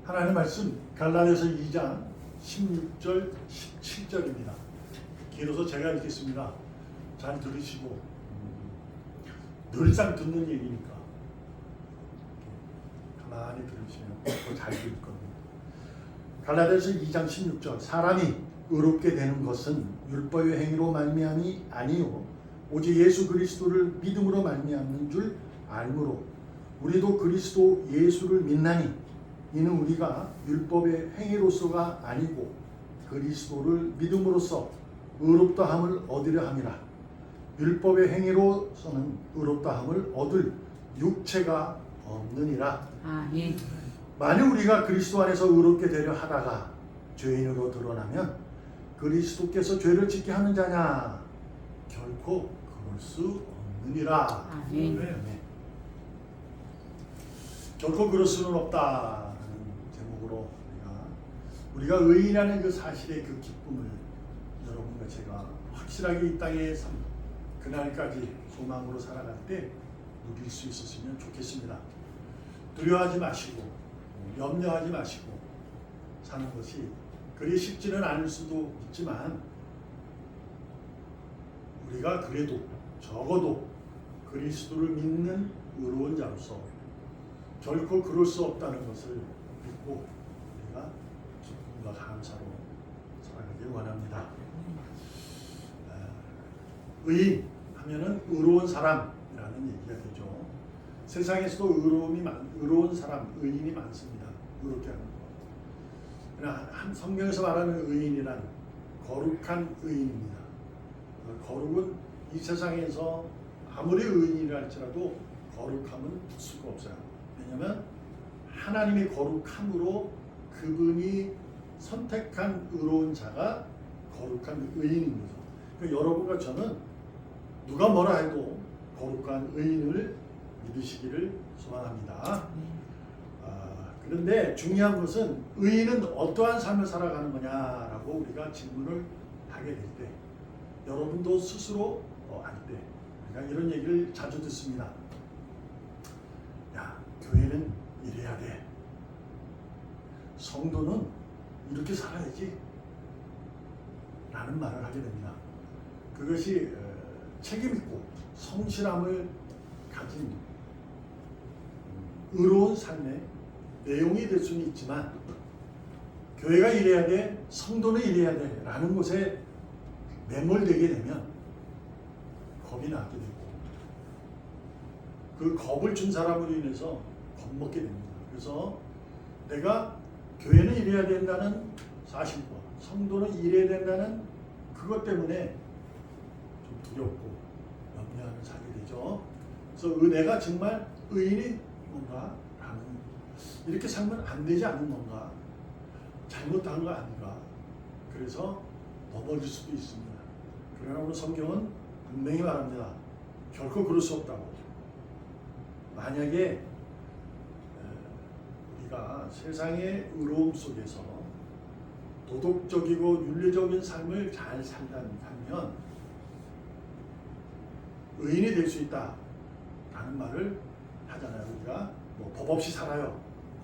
하나님 말씀 갈라디아서 2장 16절 17절입니다. 길어서 제가 읽겠습니다. 잘 들으시고 늘상 듣는 얘기니까 가만히 들으시면 더 잘 들을 겁니다. 갈라디아서 2장 16절 사람이 의롭게 되는 것은 율법의 행위로 말미암이 아니요 오직 예수 그리스도를 믿음으로 말미암는 줄 알므로 우리도 그리스도 예수를 믿나니 이는 우리가 율법의 행위로서가 아니고 그리스도를 믿음으로써 의롭다함을 얻으려 함이라. 율법의 행위로서는 의롭다함을 얻을 육체가 없느니라. 아멘. 만일 우리가 그리스도 안에서 의롭게 되려 하다가 죄인으로 드러나면 그리스도께서 죄를 짓게 하는 자냐? 결코 그럴 수 없느니라. 아멘. 네. 결코 그럴 수는 없다는 제목으로 우리가 의인이라는 그 사실의 그 기쁨을 여러분과 제가 확실하게 이 땅에 그날까지 소망으로 살아갈 때 누릴 수 있었으면 좋겠습니다. 두려워하지 마시고 염려하지 마시고 사는 것이 그리 쉽지는 않을 수도 있지만 우리가 그래도 적어도 그리스도를 믿는 의로운 자로서 결코 그럴 수 없다는 것을 믿고 우리가 기쁨과 감사로 살아가길 원합니다. 의인 하면은 의로운 사람이라는 얘기가 되죠. 세상에서도 의로운 사람, 의인이 많습니다. 의롭게 하는 것. 그러나 성경에서 말하는 의인이란 거룩한 의인입니다. 거룩은 이 세상에서 아무리 의인이라 할지라도 거룩함은 수가 없어요. 왜냐하면 하나님의 거룩함으로 그분이 선택한 의로운 자가 거룩한 의인인 거죠. 그러니까 여러분과 저는 누가 뭐라 해도 거룩한 의인을 믿으시기를 소망합니다. 그런데 중요한 것은 의인은 어떠한 삶을 살아가는 거냐라고 우리가 질문을 하게 될 때 여러분도 스스로 알 때 우리가 이런 얘기를 자주 듣습니다. 야, 교회는 이래야 돼. 성도는 이렇게 살아야지. 라는 말을 하게 됩니다. 그것이 책임있고 성실함을 가진 의로운 삶의 내용이 될 수는 있지만 교회가 이래야 돼, 성도는 이래야 돼 라는 것에 매몰되게 되면 겁이 나게 되고 그 겁을 준 사람으로 인해서 겁먹게 됩니다. 그래서 내가 교회는 이래야 된다는 사실과 성도는 이래야 된다는 그것 때문에 좀 두렵고 염려하는 살게 되죠. 그래서 내가 정말 의인이 뭔가 라는 이렇게 살면 안 되지 않는 건가, 잘못한 거 아닌가, 그래서 넘어질 수도 있습니다. 그러나 오늘 성경은 분명히 말합니다. 결코 그럴 수 없다고. 만약에 우리가 세상의 의로움 속에서 도덕적이고 윤리적인 삶을 잘 살다면 의인이 될 수 있다라는 말을 하잖아요. 우리가 뭐 법 없이 살아요.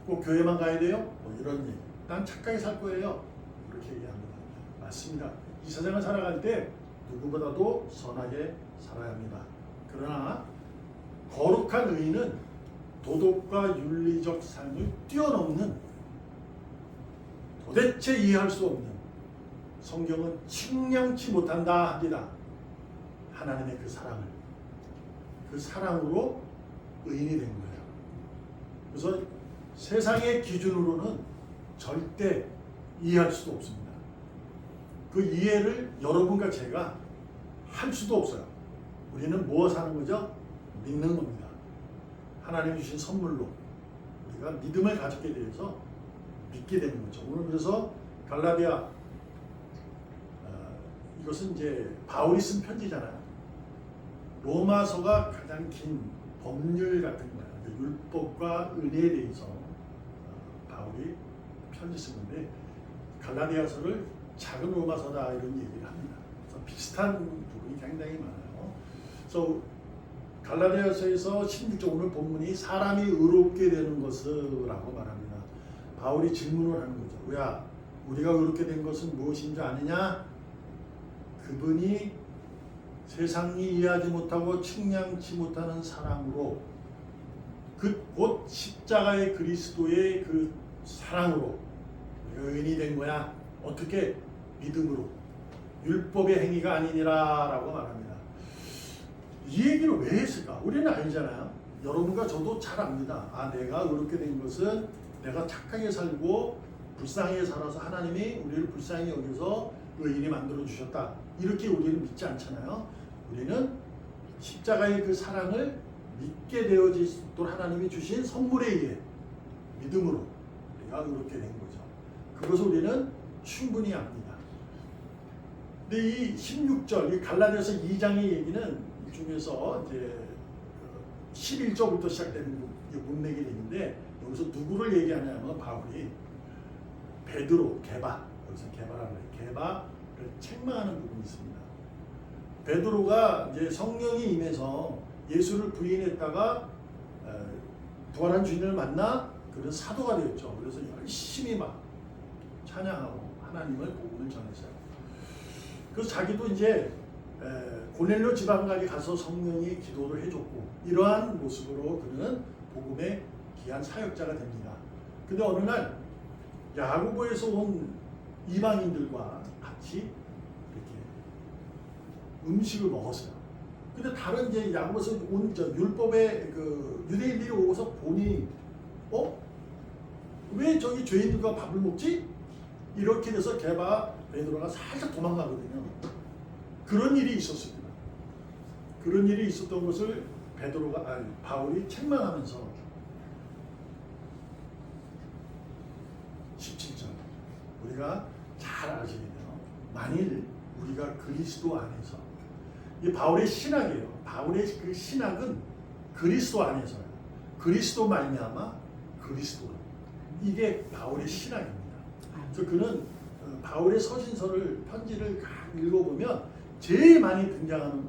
꼭 교회만 가야 돼요? 뭐 이런 얘기. 난 착하게 살 거예요. 그렇게 얘기합니다. 맞습니다. 이 세상을 살아갈 때 누구보다도 선하게 살아야 합니다. 그러나 거룩한 의인은 도덕과 윤리적 삶을 뛰어넘는 도대체 이해할 수 없는 성경은 측량치 못한다 합니다. 하나님의 그 사랑을. 그 사랑으로 의인이 된 거예요. 그래서 세상의 기준으로는 절대 이해할 수도 없습니다. 그 이해를 여러분과 제가 할 수도 없어요. 우리는 무엇 하는 거죠? 믿는 겁니다. 하나님 주신 선물로 우리가 믿음을 가졌게 되어서 믿게 되는 거죠. 오늘 그래서 갈라디아 이것은 이제 바울이 쓴 편지잖아요. 로마서가 가장 긴 법률 같은 거예요. 율법과 은혜에 대해서 바울이 편지 쓴 건데 갈라디아서를 작은 로마서다 이런 얘기를 합니다. 그래서 비슷한 부분이 굉장히 많아요. 그래서 갈라디아서에서 16절 오늘 본문이 사람이 의롭게 되는 것을 라고 말합니다. 바울이 질문을 하는 거죠. 야, 우리가 그렇게 된 것은 무엇인 줄 아느냐? 그분이 세상이 이해하지 못하고 측량치 못하는 사랑으로 곧 십자가의 그리스도의 그 사랑으로 우리가 의인이 된 거야. 어떻게? 믿음으로. 율법의 행위가 아니니라 라고 말합니다. 이 얘기를 왜 했을까? 우리는 알잖아요. 여러분과 저도 잘 압니다. 아, 내가 그렇게 된 것은 내가 착하게 살고 불쌍하게 살아서 하나님이 우리를 불쌍히 여기서 의인이 만들어 주셨다. 이렇게 우리는 믿지 않잖아요. 우리는 십자가의 그 사랑을 믿게 되어지도록 하나님이 주신 선물에 의해 믿음으로 우리가 그렇게 된 거죠. 그것을 우리는 충분히 압니다. 근데 이 16절, 이 갈라디아서 2장의 얘기는 이 중에서 이제 11절부터 시작되는 문맥이 있는데 여기서 누구를 얘기하냐면 바울이 베드로, 게바, 여기서 게바라고 해요. 게바를 책망하는 부분이 있습니다. 베드로가 이제 성령이 임해서 예수를 부인했다가 부활한 주님을 만나 그런 사도가 되었죠. 그래서 열심히 막 찬양하고 하나님을 복음을 전했어요. 그래서 자기도 이제 고넬료 지방까지 가서 성령이 기도를 해줬고 이러한 모습으로 그는 복음의 귀한 사역자가 됩니다. 근데 어느 날 야고보에서 온 이방인들과 같이 이렇게 음식을 먹었어요. 근데 다른 이제 야고보에서 온 율법의 그 유대인들이 오고서 보니 왜 저기 죄인들과 밥을 먹지? 이렇게 돼서 게바 베드로가 살짝 도망가거든요. 그런 일이 있었습니다. 그런 일이 있었던 것을 바울이 책망하면서 17절 우리가 잘 아시게 돼요. 만일 우리가 그리스도 안에서 이 바울의 신학이에요. 바울의 그 신학은 그리스도 안에서요. 그리스도 말미암아 그리스도 이게 바울의 신학입니다. 그래서 그는 바울의 서신서를 편지를 읽어보면 제일 많이 등장하는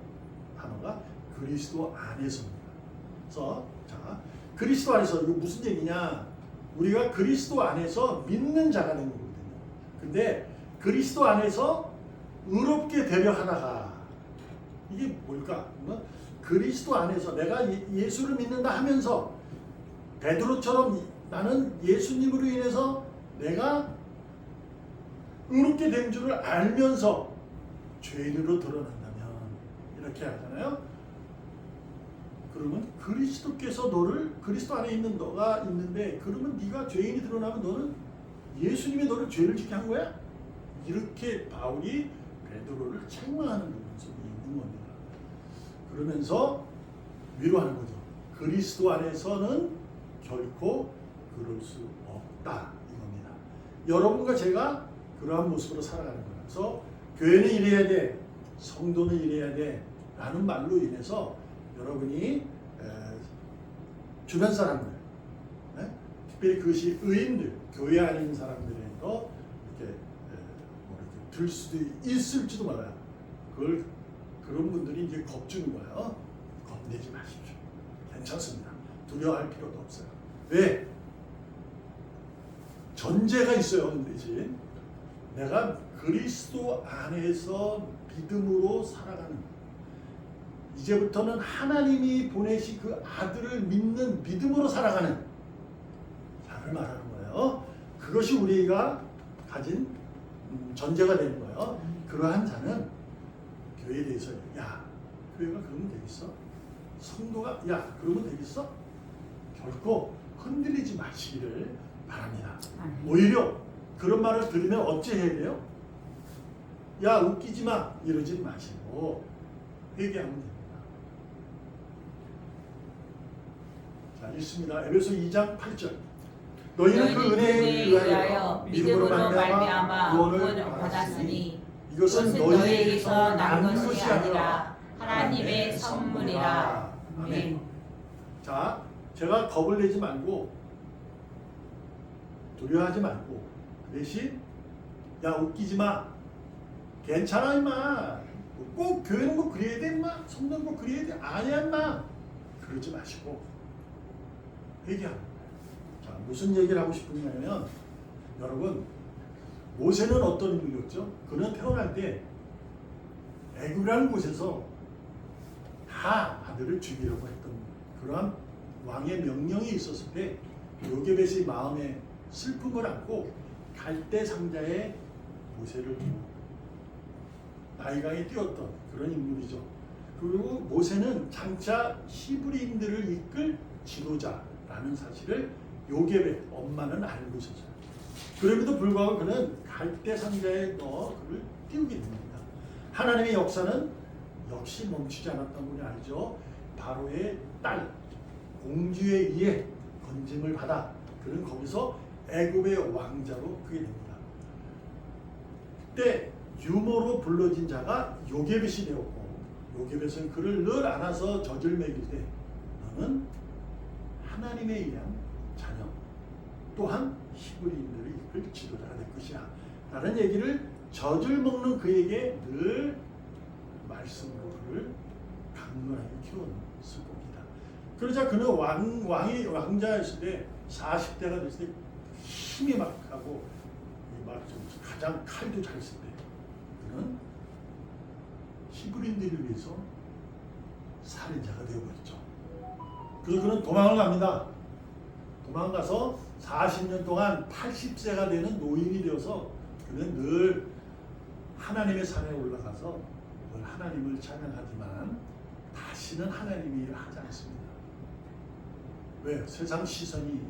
단어가 그리스도 안에서입니다. 그래서 자 그리스도 안에서 이거 무슨 얘기냐? 우리가 그리스도 안에서 믿는 자가 되는 거거든요. 근데 그리스도 안에서 의롭게 되려 하다가 이게 뭘까? 그리스도 안에서 내가 예수를 믿는다 하면서 베드로처럼 나는 예수님으로 인해서 내가 의롭게 된 줄을 알면서 죄인으로 드러난다면 이렇게 하잖아요. 그러면 그리스도께서 너를 그리스도 안에 있는 너가 있는데 그러면 네가 죄인이 드러나면 너는 예수님이 너를 죄를 짓게 한 거야? 이렇게 바울이 베드로를 책망하는 부분 속에 있는 겁니다. 그러면서 위로하는 거죠. 그리스도 안에서는 결코 그럴 수 없다 이겁니다. 여러분과 제가 그러한 모습으로 살아가는 거예요. 그래서 교회는 이래야 돼, 성도는 이래야 돼 라는 말로 인해서 여러분이 주변 사람들, 특별히 그것이 의인들, 교회 안에 있는 사람들에도 이렇게 들 수도 있을지도 몰라요. 그런 분들이 이제 겁주는 거예요. 겁내지 마십시오. 괜찮습니다. 두려워할 필요도 없어요. 왜? 전제가 있어요. 그 대신 내가 그리스도 안에서 믿음으로 살아가는 이제부터는 하나님이 보내신 그 아들을 믿는 믿음으로 살아가는 자를 말하는 거예요. 그것이 우리가 가진 전제가 되는 거예요. 그러한 자는 교회에 대해서 야 교회가 그러면 되겠어? 성도가 야 그러면 되겠어? 결코 흔들리지 마시기를 바랍니다. 오히려 그런 말을 들으면 어찌해야 돼요? 야 웃기지 마 이러지 마시고 회개하면 됩니다. 자 읽습니다. 에베소 2장 8절 너희는 그 은혜에 의하여 믿음으로 말미암아 구원을 받았으니 이것은 너희에게서 난 것이 아니라 하나님의 선물이라. 아멘. 자 제가 겁을 내지 말고 두려워하지 말고 그 대신 야 웃기지 마 괜찮아 임마 꼭 교회는 뭐 그래야 돼 임마 성도는 뭐 그래야 돼 아니야 임마 그러지 마시고 회개하는 거예요. 자 무슨 얘기를 하고 싶으냐면 여러분 모세는 어떤 인물이었죠? 그는 태어날 때 애굽이라는 곳에서 다 아들을 죽이려고 했던 그러한 왕의 명령이 있었을 때 요게벳의 마음에 슬픔을 안고 갈대 상자에 모세를 나일강에 띄웠던 그런 인물이죠. 그리고 모세는 장차 히브리인들을 이끌 지도자라는 사실을 요게벳 엄마는 알고 있었어요. 그럼에도 불구하고 그는 갈대 상자에 넣어 그를 띄우게 됩니다. 하나님의 역사는 역시 멈추지 않았던 분이 알죠. 바로의 딸 공주에 의해 건짐을 받아 그는 거기서 애굽의 왕자로 크게 됩니다. 그때 유모로 불러진 자가 요게벳이 되었고 요게벳은 그를 늘 안아서 젖을 먹일 때 너는 하나님에 의한 자녀 또한 히브리인들을 이끌 지도자가 될 것이야 라는 얘기를 젖을 먹는 그에게 늘 말씀으로 그를 강건하게 키웠을 겁니다. 그러자 그는 왕자였을 때 40대가 됐을 때 힘이 막 하고 막 가장 칼도 잘 쓸 때 그는 히브리인들을 위해서 살인자가 되어버렸죠. 그래서 그는 도망을 갑니다. 도망가서 40년 동안 80세가 되는 노인이 되어서 그는 늘 하나님의 산에 올라가서 늘 하나님을 찬양하지만 다시는 하나님의 일을 하지 않습니다. 왜? 세상 시선이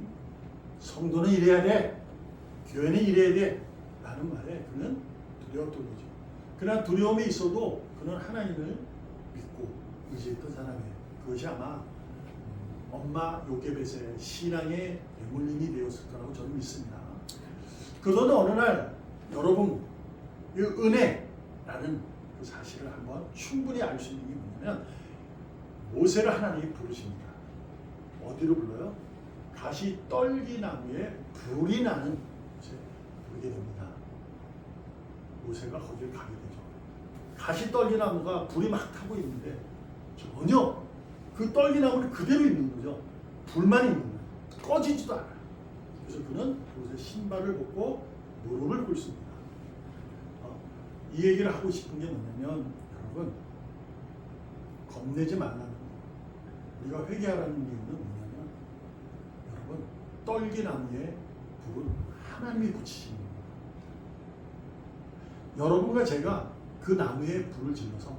성도는 이래야 돼, 교회는 이래야 돼 라는 말에 그는 두려웠던 거죠. 그러나 두려움이 있어도 그는 하나님을 믿고 의지했던 사람이에요. 그것이 아마 엄마 요게벳의 신앙의 대물림이 되었을 거라고 저는 믿습니다. 그러던 어느 날 여러분 이 은혜라는 그 사실을 한번 충분히 알 수 있는 게 뭐냐면 모세를 하나님이 부르십니다. 어디로 불러요? 가시 떨기나무에 불이 나는 곳에 부르게 됩니다. 모세가 거기를 가게 되죠. 가시 떨기나무가 불이 막 타고 있는데 전혀 그 떨기나무는 그대로 있는 거죠. 불만 있는 거예요. 꺼지지도 않아요. 그래서 그는 그곳에 신발을 벗고 무릎을 꿇습니다. 이 얘기를 하고 싶은 게 뭐냐면 여러분 겁내지 말라는 거. 우리가 회개하라는 이유는 뭐냐면 여러분 떨기나무에 불은 하나님이 붙이시는 겁니다. 여러분과 제가 그 나무에 불을 질러서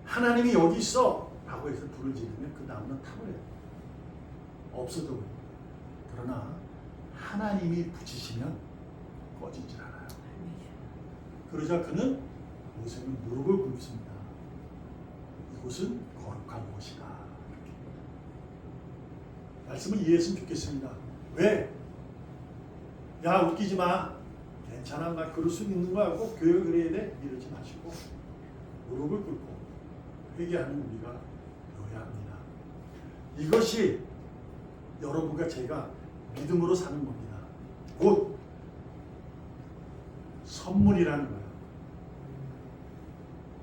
하나님이 여기 있어 라고 해서 불을 지르면 그 나무는 타버려요. 없어져 버려요. 그러나 하나님이 붙이시면 꺼지질 않아요. 그러자 그는 모세는 무릎을 꿇습니다. 이곳은 거룩한 곳이다. 이렇게. 말씀을 이해했으면 좋겠습니다. 왜? 야 웃기지 마. 괜찮아. 막 그럴 수 있는 거야. 꼭 교회 그래야 돼. 이러지 마시고 무릎을 꿇고 회개하는 우리가 되어야 합니다. 이것이 여러분과 제가 믿음으로 사는 겁니다. 곧 선물이라는 거예요.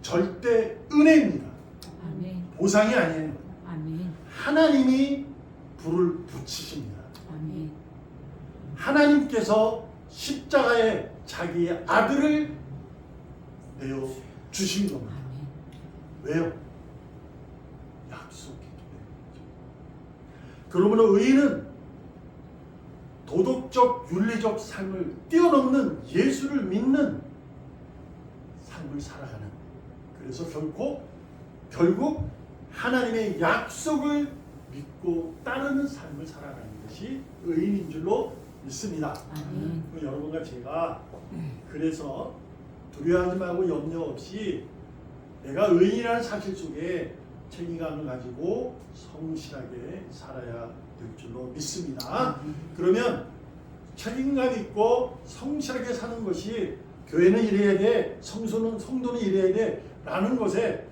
절대 은혜입니다. 아멘. 보상이 아니에요. 아멘. 하나님이 불을 붙이십니다. 아멘. 하나님께서 십자가에 자기의 아들을 내어 주신 겁니다. 아멘. 왜요? 약속했기 때문이죠. 그러므로 의인은 도덕적, 윤리적 삶을 뛰어넘는 예수를 믿는 삶을 살아가는, 그래서 결국 하나님의 약속을 믿고 따르는 삶을 살아가는 것이 의인인 줄로 믿습니다. 아멘. 여러분과 제가 그래서 두려워하지 말고 염려 없이 내가 의인이라는 사실 속에 책임감을 가지고 성실하게 살아야 될 줄로 믿습니다. 그러면 책임감 있고 성실하게 사는 것이 교회는 이래야 돼, 성도는 이래야 돼 라는 것에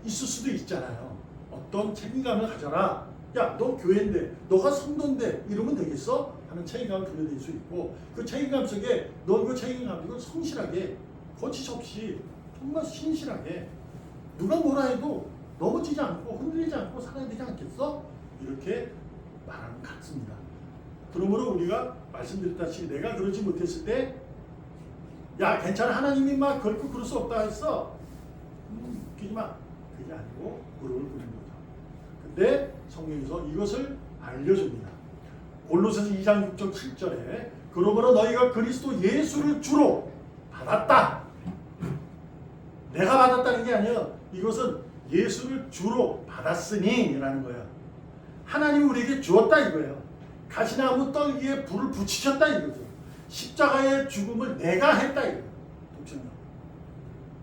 있을 수도 있잖아요. 어떤 책임감을 가져라. 야, 너 교회인데, 너가 성도인데 이러면 되겠어? 하는 책임감을 부여될 수 있고, 그 책임감 속에 너 그 책임감 가지고 성실하게 거짓 없이 정말 신실하게 누가 뭐라 해도 넘어지지 않고 흔들리지 않고 살아야 되지 않겠어? 이렇게 말하는 것 같습니다. 그러므로 우리가 말씀드렸다시피 내가 그러지 못했을 때 야 괜찮아 하나님이 막 결코 그럴 수 없다 했어. 웃기지 마. 그게 아니고 무릎을 꿇는 거죠. 근데 성경에서 이것을 알려줍니다. 골로새서 2장 6절 7절에 그러므로 너희가 그리스도 예수를 주로 받았다. 내가 받았다는 게 아니에요. 이것은 예수를 주로 받았으니 라는 거예요. 하나님이 우리에게 주었다 이거예요. 가시나무 떨기에 불을 붙이셨다 이거죠. 십자가의 죽음을 내가 했다 이거예요. 독생자.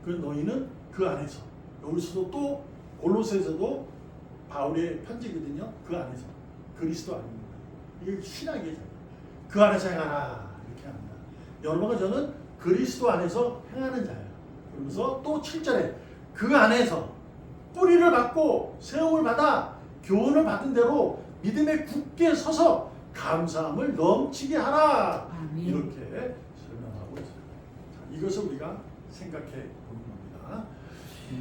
그 너희는 그 안에서. 여기서도 또 골로새에서도 바울의 편지거든요. 그 안에서. 그리스도 아닙니다. 이게 신학이에요. 그 안에서 행하라 이렇게 합니다. 여러분과 저는 그리스도 안에서 행하는 자예요. 그러면서 또 7절에 그 안에서 뿌리를 받고 세움을 받아 교훈을 받은 대로 믿음에 굳게 서서 감사함을 넘치게 하라. 아멘. 이렇게 설명하고 있어요. 자, 이것을 우리가 생각해 보는 겁니다.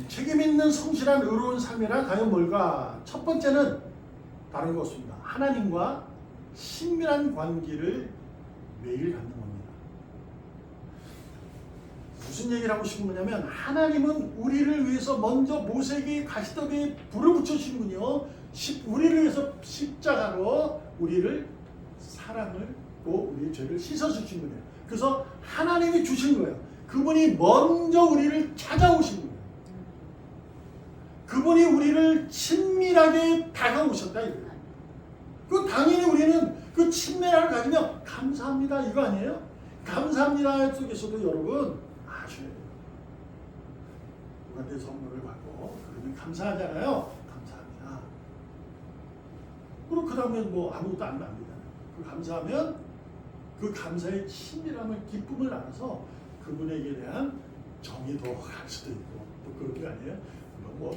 책임 있는 성실한 의로운 삶이란 과연 뭘까? 첫 번째는 다른 것 없습니다. 하나님과 친밀한 관계를 매일 갖는 겁니다. 무슨 얘기를 하고 싶은 거냐면 하나님은 우리를 위해서 먼저 모세에게 가시더기에 불을 붙여주시는군요. 우리를 위해서 십자가로 우리를 사랑을 또 우리의 죄를 씻어주신 거예요. 그래서 하나님이 주신 거예요. 그분이 먼저 우리를 찾아오신 거예요. 그분이 우리를 친밀하게 다가오셨다 이거예요. 그 당연히 우리는 그 친밀함을 가지면 감사합니다 이거 아니에요? 감사합니다 속에서도 여러분 아셔야 돼요. 누구한테 선물을 받고 그러면 감사하잖아요. 감사합니다. 그리고 그 다음에 뭐 아무것도 안 납니다. 그 감사하면 그 감사의 친밀함을 기쁨을 나눠서 그분에게 대한 정이 더 갈 수도 있고 또 그런 게 아니에요. 뭐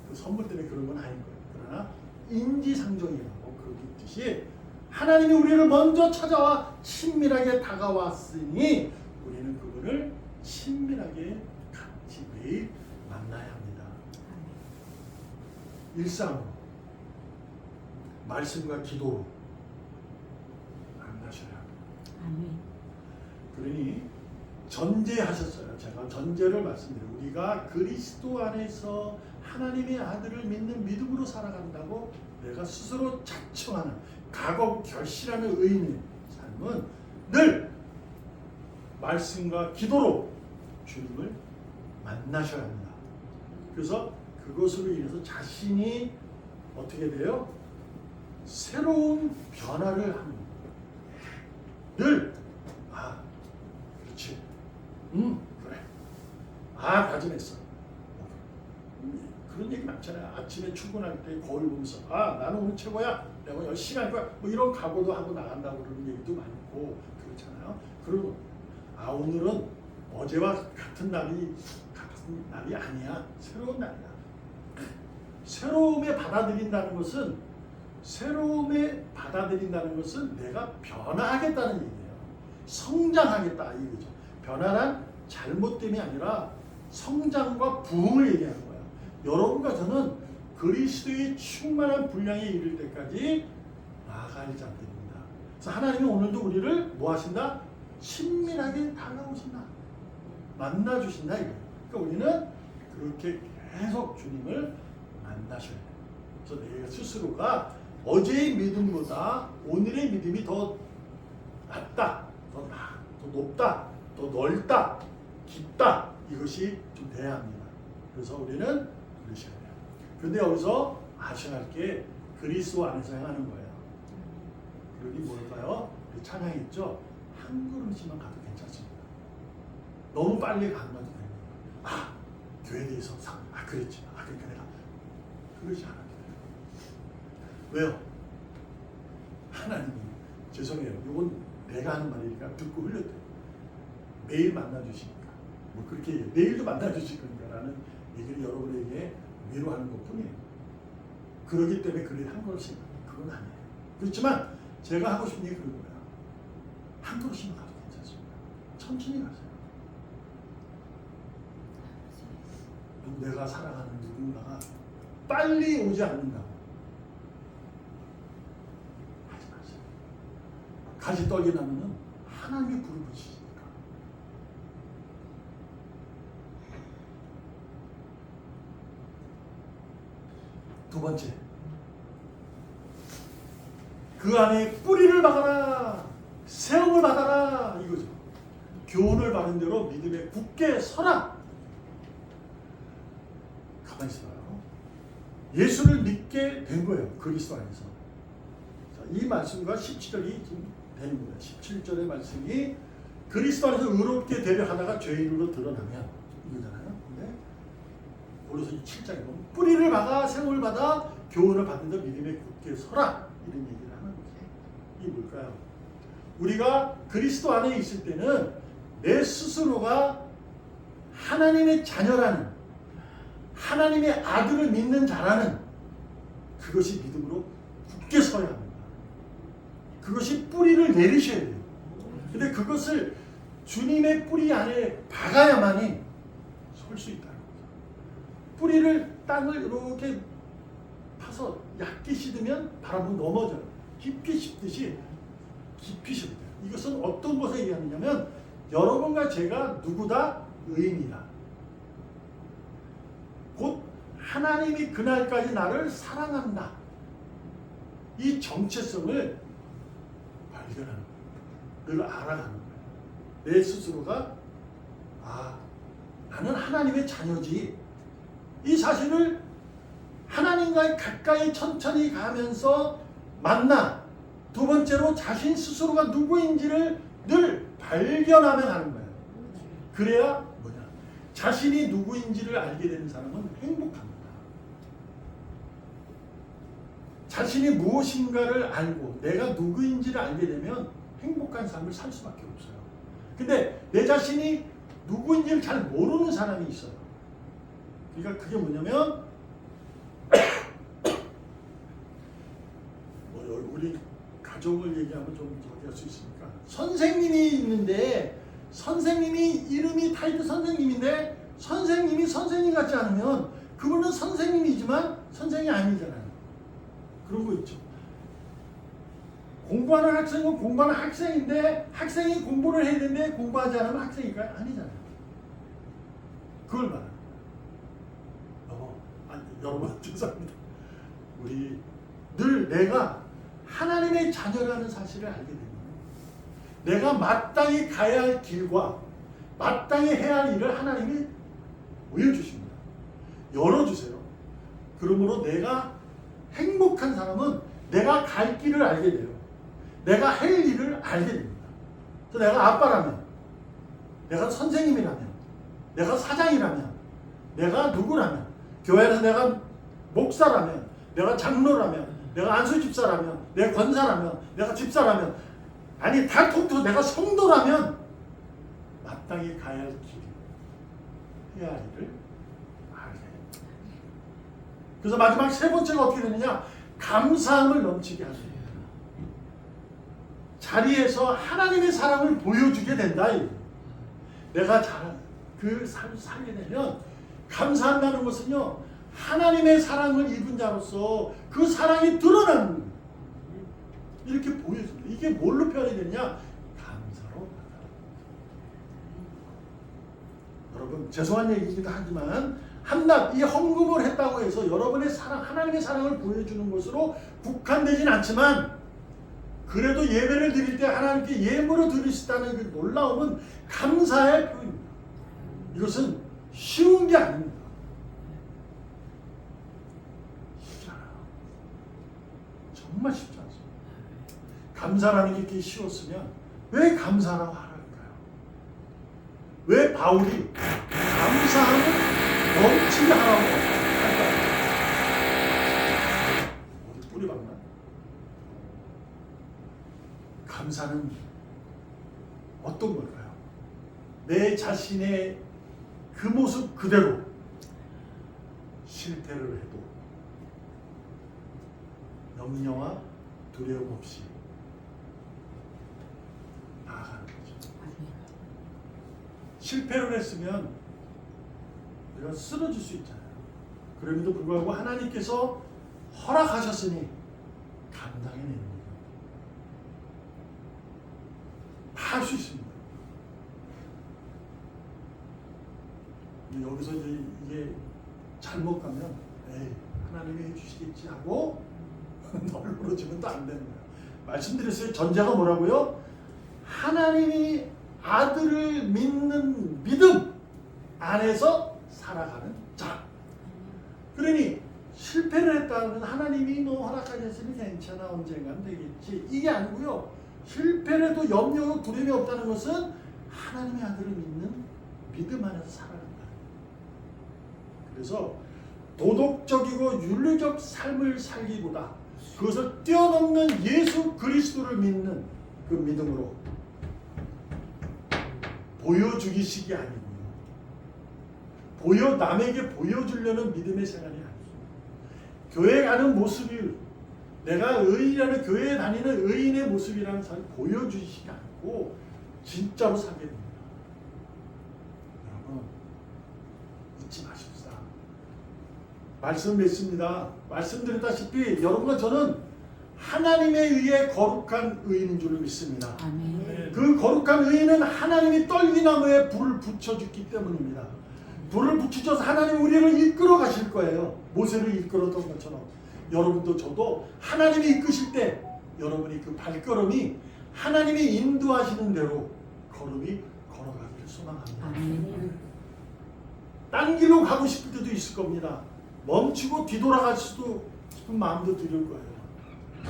그 선물 때문에 그런 건 아닌 거예요. 그러나 인지상정이라고 그렇게 있듯이 하나님이 우리를 먼저 찾아와 친밀하게 다가왔으니 우리는 그분을 친밀하게 같이 매일 만나야 합니다. 일상으로 말씀과 기도로 만나셔야 합니다. 아멘. 그러니 전제하셨어요. 제가 전제를 말씀드려요. 우리가 그리스도 안에서 하나님의 아들을 믿는 믿음으로 살아간다고 내가 스스로 자청하는 각오 결실하는 의인의 삶은 늘 말씀과 기도로 주님을 만나셔야 합니다. 그래서 그것으로 인해서 자신이 어떻게 돼요? 새로운 변화를 하는 거예요. 늘 그렇지. 그래. 다짐했어. 그런 얘기 많잖아요. 아침에 출근할 때 거울 보면서 나는 오늘 최고야. 내가 열심히 할 거야. 뭐 이런 각오도 하고 나간다고 그러는 얘기도 많고 그렇잖아요. 그리고 오늘은 어제와 같은 날이 아니야. 새로운 날이야. 새로움에 받아들인다는 것은 내가 변화하겠다는 얘기예요. 성장하겠다 이거죠. 변화란 잘못됨이 아니라 성장과 부흥을 얘기하는 거예요. 여러분과 저는 그리스도의 충만한 분량에 이를 때까지 나아갈 자들입니다. 그래서 하나님은 오늘도 우리를 뭐 하신다? 친밀하게 다가오신다. 만나주신다 이거예요. 그러니까 우리는 그렇게 계속 주님을 만나셔야 돼요. 그래서 내가 스스로가 어제의 믿음보다 오늘의 믿음이 더 낫다, 더 높다, 더 넓다, 깊다 이것이 좀 돼야 합니다. 그래서 우리는 그러셔야 돼요. 근데 여기서 아셔야 할 게 그리스도 안에서 행하는 거예요. 그러니 뭘까요? 찬양이 있죠? 한 걸음씩만 가도 괜찮습니다. 너무 빨리 가면 됩니다. 교회에 대해서 그랬지. 그러니까 내가 그러지 않아도 돼요. 왜요? 하나님이 죄송해요. 이건 내가 하는 말이니까 듣고 흘렸대요. 매일 만나주시니까. 뭐 그렇게 내일도 만나주실 거니까라는 얘기를 여러분에게 위로하는 것뿐이에요. 그러기 때문에 그를 한 걸음씩 그건 아니에요. 그렇지만 제가 하고 싶은 얘기 그런 거야. 한 걸음씩만 가도 괜찮습니다. 천천히 가세요. 내가 사랑하는 누군가가 빨리 오지 않는다고 하지 마세요. 가지 떡이 나면은 하나님이 불을 붙이시니까. 두 번째, 그 안에 뿌리를 박아라, 세움을 받아라, 이거죠. 교훈을 받은 대로 믿음에 굳게 서라. 가만히 있어봐요. 예수를 믿게 된 거예요. 그리스도 안에서. 자, 이 말씀과 17절이 지금 되는 거예요. 17절의 말씀이 그리스도 안에서 의롭게 되려 하다가 죄인으로 드러나면 이거잖아요. 근데 고린도서 7장에 보면 뿌리를 박아 세움을 받아 교훈을 받는 데 믿음에 굳게 서라, 이런 얘기를 하는 거죠. 이게 뭘까요? 우리가 그리스도 안에 있을 때는 내 스스로가 하나님의 자녀라는, 하나님의 아들을 믿는 자라는 그것이 믿음으로 굳게 서야 합니다. 그것이 뿌리를 내리셔야 돼요. 근데 그것을 주님의 뿌리 안에 박아야만이 설 수 있다는 거죠. 뿌리를 땅을 이렇게 파서 얕게 씻으면 바람으로 넘어져요. 깊이 씹듯이 깊이 씹어요. 이것은 어떤 것에 의하느냐면 여러분과 제가 누구다? 의인이다. 곧 하나님이 그날까지 나를 사랑한다. 이 정체성을 발견하는 거예요. 늘 알아가는 거예요. 내 스스로가 나는 하나님의 자녀지. 이 사실을 하나님과 가까이 천천히 가면서 만나, 두 번째로 자신 스스로가 누구인지를 늘 발견하며 가는 거예요. 그래야 자신이 누구인지를 알게 되는 사람은 행복합니다. 자신이 무엇인가를 알고 내가 누구인지를 알게 되면 행복한 삶을 살 수밖에 없어요. 근데 내 자신이 누구인지를 잘 모르는 사람이 있어요. 그러니까 그게 뭐냐면 우리 가족을 얘기하면 좀 할 수 있으니까 선생님이 있는데 선생님이 이름이 타이틀 선생님인데 선생님이 선생님 같지 않으면 그분은 선생님이지만 선생이 아니잖아요. 그런 거 있죠. 공부하는 학생은 공부하는 학생인데 학생이 공부를 해야 되는데 공부하지 않으면 학생일까요? 아니잖아요. 그걸 말하는 거예요. 여러분 죄송합니다. 우리 늘 내가 하나님의 자녀라는 사실을 알게 되면 내가 마땅히 가야 할 길과 마땅히 해야 할 일을 하나님이 보여주십니다. 열어주세요. 그러므로 내가 행복한 사람은 내가 갈 길을 알게 돼요. 내가 할 일을 알게 됩니다. 그래서 내가 아빠라면, 내가 선생님이라면, 내가 사장이라면, 내가 누구라면, 교회에서 내가 목사라면, 내가 장로라면, 내가 안수집사라면, 내가 권사라면, 내가 집사라면, 아니 다 통틀어 내가 성도라면 마땅히 가야 할 길, 해야 할 일을 알게 됩니다. 그래서 마지막 세 번째가 어떻게 되느냐? 감사함을 넘치게 하십니다. 자리에서 하나님의 사랑을 보여주게 된다. 내가 그 삶을 살게 되면 감사한다는 것은요, 하나님의 사랑을 입은 자로서 그 사랑이 드러나는 거예요. 이렇게 보여줍니다. 이게 뭘로 표현이 되냐? 감사로. 여러분 죄송한 얘기이기도 하지만 한낱 이 헌금을 했다고 해서 여러분의 사랑, 하나님의 사랑을 보여주는 것으로 국한되진 않지만 그래도 예배를 드릴 때 하나님께 예물을 드릴 수 있다는 그 놀라움은 감사의 표현입니다. 이것은 쉬운 게 아닙니다. 쉽지 않아요. 정말 쉽지 않습니다. 감사라는 게 이렇게 쉬웠으면 왜 감사라고 하랄까요? 왜 바울이 감사함을 넘치게 하라고 할까요? 어디 뿌리 박나? 감사는 어떤 걸까요? 내 자신의 그 모습 그대로 실패를 해도 염려와 두려움 없이 나아가는 거죠. 실패를 했으면 우리가 쓰러질 수 있잖아요. 그럼에도 불구하고 하나님께서 허락하셨으니 감당해내는 거예요. 할 수 있습니다. 여기서 이제 이게 잘못 가면 에이 하나님이 해주시겠지 하고 널브러지면 또 안 되는 거예요. 말씀드렸어요. 전제가 뭐라고요? 하나님이 아들을 믿는 믿음 안에서 살아가는 자. 그러니 실패를 했다면 하나님이 너 허락하셨으니 괜찮아 언젠간 되겠지 이게 아니고요. 실패를 해도 염려고 두려움이 없다는 것은 하나님의 아들을 믿는 믿음 안에서 살아간다. 그래서 도덕적이고 윤리적 삶을 살기보다 그것을 뛰어넘는 예수 그리스도를 믿는 그 믿음으로 보여주기식이 아니고요. 남에게 보여주려는 믿음의 생활이 아니고 교회 가는 모습이 내가 의인이라는 교회에 다니는 의인의 모습이라는 사람을 보여주시지 않고 진짜로 살게 됩니다. 여러분 잊지 마십시다. 말씀 맺습니다. 말씀드렸다시피 여러분과 저는 하나님에 의해 거룩한 의인인 줄 믿습니다. 아멘. 그 거룩한 의인은 하나님이 떨기나무에 불을 붙여주기 때문입니다. 불을 붙이셔서 하나님이 우리를 이끌어 가실 거예요. 모세를 이끌었던 것처럼 여러분도 저도 하나님이 이끄실 때 여러분이 그 발걸음이 하나님이 인도하시는 대로 걸음이 걸어가기를 소망합니다. 아멘. 딴 길로 가고 싶을 때도 있을 겁니다. 멈추고 뒤돌아갈 수도 싶은 마음도 들을 거예요.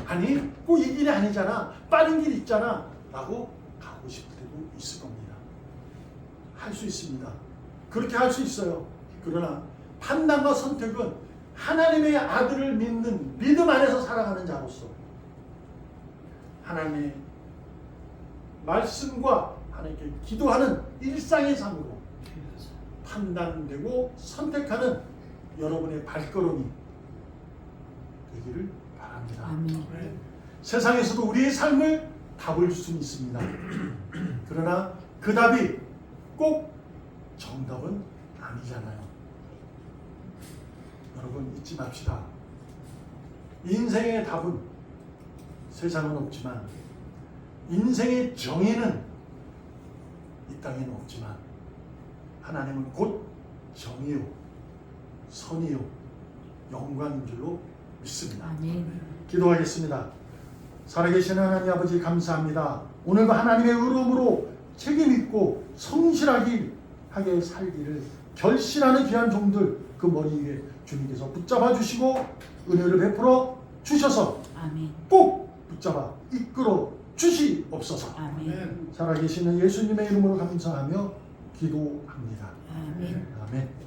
아니 꼭 이 길이 아니잖아, 빠른 길 있잖아 라고 가고 싶을 때도 있을 겁니다. 할 수 있습니다. 그렇게 할 수 있어요. 그러나 판단과 선택은 하나님의 아들을 믿는 믿음 안에서 살아가는 자로서 하나님의 말씀과 하나님께 기도하는 일상의 삶으로 판단되고 선택하는 여러분의 발걸음이 되기를 바랍니다. 아멘. 세상에서도 우리의 삶을 답을 줄 수는 있습니다. 그러나 그 답이 꼭 정답은 아니잖아요. 여러분 잊지 맙시다. 인생의 답은 세상은 없지만 인생의 정의는 이 땅에는 없지만 하나님은 곧 정의요 선이요 영광인 줄로 믿습니다. 아멘. 기도하겠습니다. 살아계신 하나님 아버지 감사합니다. 오늘도 하나님의 의로움으로 책임있고 성실하게 살기를 결심하는 귀한 종들 그 머리 위에 주님께서 붙잡아 주시고 은혜를 베풀어 주셔서 아멘. 꼭 붙잡아 이끌어 주시옵소서. 아멘. 살아계시는 예수님의 이름으로 감사하며 기도합니다. 아멘. 아멘.